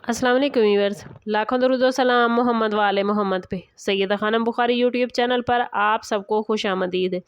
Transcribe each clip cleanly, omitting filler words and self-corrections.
अस्सलाम वालेकुम व्यूअर्स, लाखों दरूद व सलाम मोहम्मद वाले मोहम्मद पे। सैयदा खानम बुखारी यूट्यूब चैनल पर आप सबको खुश आमदीद।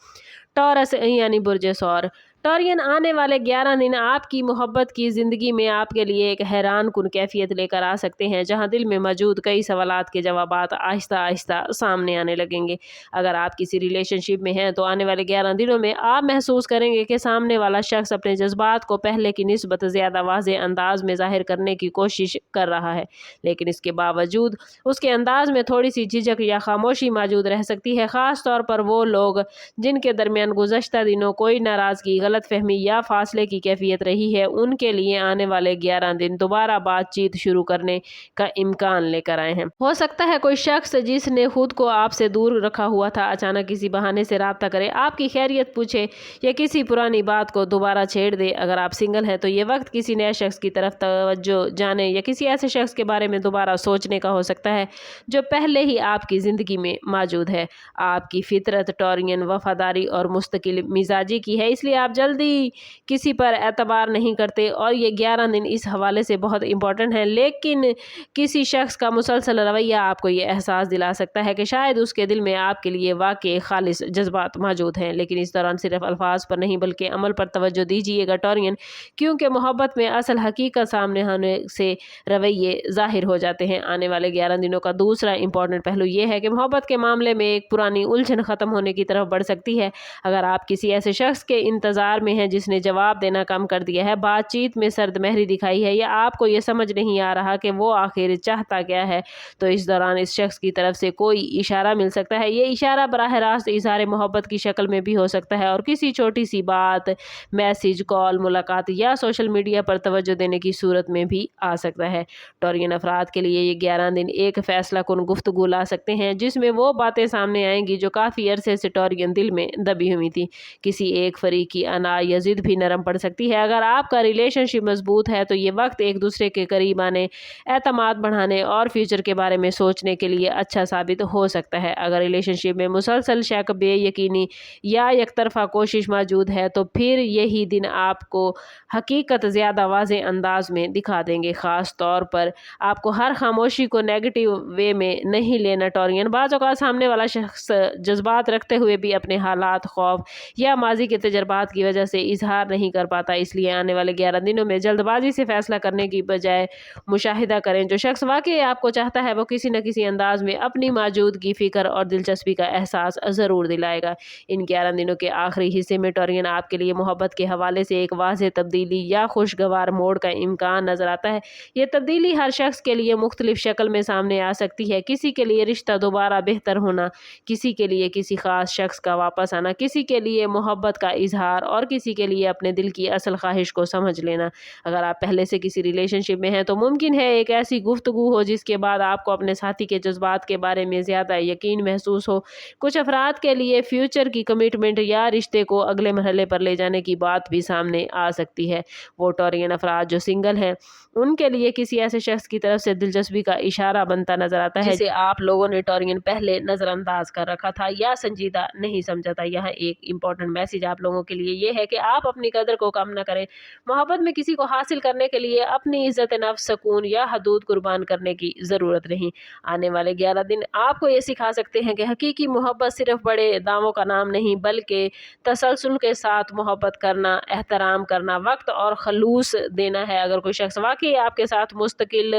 टॉरस यानी बुर्ज सौर टॉरियन आने वाले 11 दिन आपकी मोहब्बत की ज़िंदगी में आपके लिए एक हैरान कुन कैफियत लेकर आ सकते हैं, जहां दिल में मौजूद कई सवालात के जवाबात आहिस्ता आहिस्ता सामने आने लगेंगे। अगर आप किसी रिलेशनशिप में हैं तो आने वाले 11 दिनों में आप महसूस करेंगे कि सामने वाला शख्स अपने जज्बात को पहले की निस्बत ज़्यादा वाज़ेह अंदाज में ज़ाहिर करने की कोशिश कर रहा है, लेकिन इसके बावजूद उसके अंदाज में थोड़ी सी झिझक या खामोशी मौजूद रह सकती है। ख़ास तौर पर वो लोग जिनके दरमियान गुज़श्ता दिनों कोई नाराज़गी, गलतफहमी या फासले की कैफियत रही है, उनके लिए आने वाले 11 दिन दोबारा बातचीत शुरू करने का इम्कान लेकर आए हैं। हो सकता है कोई शख्स जिसने खुद को आपसे दूर रखा हुआ था अचानक किसी बहाने से राब्ता करे, आपकी खैरियत पूछे या किसी पुरानी बात को दोबारा छेड़ दे। अगर आप सिंगल हैं तो ये वक्त किसी नए शख्स की तरफ तवज्जो जाने या किसी ऐसे शख्स के बारे में दोबारा सोचने का हो सकता है जो पहले ही आपकी ज़िंदगी में मौजूद है। आपकी फितरत टॉरियन वफादारी और मुस्तकिल मिजाजी की है, इसलिए आप जल्दी किसी पर एतबार नहीं करते और ये 11 दिन इस हवाले से बहुत इंपॉर्टेंट है। लेकिन किसी शख्स का मुसलसल रवैया आपको ये एहसास दिला सकता है कि शायद उसके दिल में आपके लिए वाकई खालिस जज्बात मौजूद हैं। लेकिन इस दौरान सिर्फ अल्फाज पर नहीं बल्कि अमल पर तवज्जो दीजिएगा टॉरियन, क्योंकि मोहब्बत में असल हकीकत सामने आने से रवैये ज़ाहिर हो जाते हैं। आने वाले 11 दिनों का दूसरा इंपॉर्टेंट पहलू ये है कि मोहब्बत के मामले में एक पुरानी उलझन ख़त्म होने की तरफ बढ़ सकती है। अगर आप किसी ऐसे शख्स के इंतज़ार में हैं जिसने जवाब देना कम कर दिया है, बातचीत में सर्द महरी दिखाई है या आपको ये समझ नहीं आ रहा कि वो आखिर चाहता क्या है, तो इस दौरान इस शख्स की तरफ से कोई इशारा मिल सकता है। ये इशारा बराह रास्त इज़हार मोहब्बत की शक्ल में भी हो सकता है और किसी छोटी सी बात, मैसेज, कॉल, मुलाकात या सोशल मीडिया पर तवज्जो देने की सूरत में भी आ सकता है। टॉरियन अफराद के लिए ये 11 दिन एक फैसला कुन गुफ्तगू ला सकते हैं जिसमें वो बातें सामने आएंगी जो काफ़ी अरसे से टॉरियन दिल में दबी हुई थी। किसी एक फरीक की अना या जिद भी नरम पड़ सकती है। अगर आपका रिलेशनशिप मजबूत है तो ये वक्त एक दूसरे के करीब आने, एतमाद बढ़ाने और फ्यूचर के बारे में सोचने के लिए अच्छा साबित हो सकता है। अगर रिलेशनशिप में मुसलसल शक, बेयकीनी या एकतरफा कोशिश मौजूद है तो फिर यही दिन आपको हकीकत ज़्यादा वाज़ेह अंदाज में दिखा देंगे। ख़ास तौर पर आपको हर खामोशी को नेगेटिव वे में नहीं लेना टॉरियन। बाज़ औक़ात सामने वाला शख्स जज्बात रखते हुए भी अपने हालात, खौफ या माजी के तजर्बात की वजह से इजहार नहीं कर पाता, इसलिए आने वाले 11 दिनों में जल्दबाजी से फैसला करने की बजाय मुशाहिदा करें। जो शख्स वाकई आपको चाहता है वो किसी न किसी अंदाज में अपनी मौजूदगी, फ़िक्र और दिलचस्पी का एहसास ज़रूर दिलाएगा। इन 11 दिनों के आखिरी हिस्से में टॉरियन आपके लिए मोहब्बत के हवाले से एक वाज़ेह तब्दीली या खुशगवार मोड़ का इम्कान नज़र आता है। ये तब्दीली हर शख्स के लिए मुख्तलिफ शक्ल में सामने आ सकती है। किसी के लिए रिश्ता दोबारा बेहतर होना, किसी के लिए किसी ख़ास शख्स का वापस आना, किसी के लिए मोहब्बत का इजहार और किसी के लिए अपने दिल की असल ख्वाहिश को समझ लेना। अगर आप पहले से किसी रिलेशनशिप में हैं तो मुमकिन है एक ऐसी गुफ्तगू हो जिसके बाद आपको अपने साथी के जज्बात के बारे में ज़्यादा यकीन महसूस हो। कुछ अफराद के लिए फ्यूचर की कमिटमेंट या रिश्ते को अगले मरहले पर ले जाने की बात भी सामने आ सकती है। वो टॉरियन अफराद जो सिंगल हैं उनके लिए किसी ऐसे शख्स की तरफ से दिलचस्पी का इशारा बनता नजर आता है जिसे आप लोगों ने टॉरियन पहले नज़रअंदाज कर रखा था या संजीदा नहीं समझा था। यहाँ एक इम्पॉर्टेंट मैसेज आप लोगों के लिए ये है कि आप अपनी कदर को कम न करें। मोहब्बत में किसी को हासिल करने के लिए अपनी इज्जत नफ्स, सुकून या हदूद कुर्बान करने की ज़रूरत नहीं। आने वाले 11 दिन आपको ये सिखा सकते हैं कि हकीकी मोहब्बत सिर्फ बड़े दावों का नाम नहीं बल्कि तसलसल के साथ मोहब्बत करना, एहतराम करना, वक्त और खलूस देना है। अगर कोई शख्स वाकई आपके साथ मुस्तकिल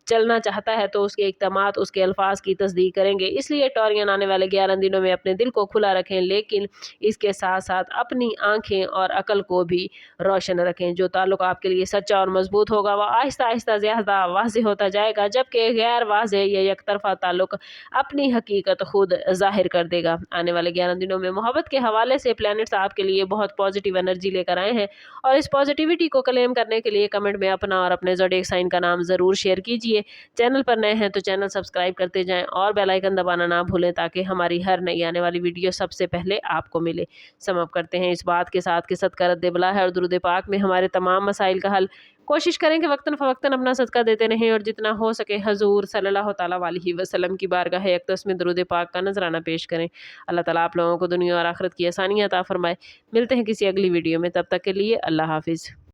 चलना चाहता है तो उसके इक़दामात उसके अल्फाज की तस्दीक करेंगे। इसलिए टॉरियन आने वाले 11 दिनों में अपने दिल को खुला रखें, लेकिन इसके साथ साथ अपनी आंखें और अकल को भी रोशन रखें। जो ताल्लुक़ आपके लिए सच्चा और मजबूत होगा वह आहिस्ता आहिस्ता ज़्यादा वाज़ेह होता जाएगा, जबकि गैर वाज़ेह या एकतरफा ताल्लुक़ अपनी हकीकत खुद ज़ाहिर कर देगा। आने वाले 11 दिनों में मोहब्बत के हवाले से प्लैनेट्स आपके लिए बहुत पॉजिटिव एनर्जी लेकर आए हैं और इस पॉजिटिविटी को क्लेम करने के लिए कमेंट में अपना और अपने ज़ोडिएक साइन का नाम ज़रूर शेयर कीजिए। चैनल पर नए हैं तो चैनल सब्सक्राइब करते जाएं और बेल आइकन दबाना ना भूलें ताकि हमारी हर नई आने वाली वीडियो सबसे पहले आपको मिले। समाप्त करते हैं इस बात के साथ कि सदका रद्द बला है और दुरूद पाक में हमारे तमाम मसाइल का हल। कोशिश करें कि वक्तन फ़वक्तन अपना सदका देते रहें और जितना हो सके हजूर सल्लल्लाहु ताला अलैहि वसल्लम की बारगाह अक़दस में दुरूद पाक का नजराना पेश करें। अल्लाह ताला आप लोगों को दुनिया और आखिरत की आसानियाँ अता फरमाए। मिलते हैं किसी अगली वीडियो में, तब तक के लिए अल्लाह हाफिज़।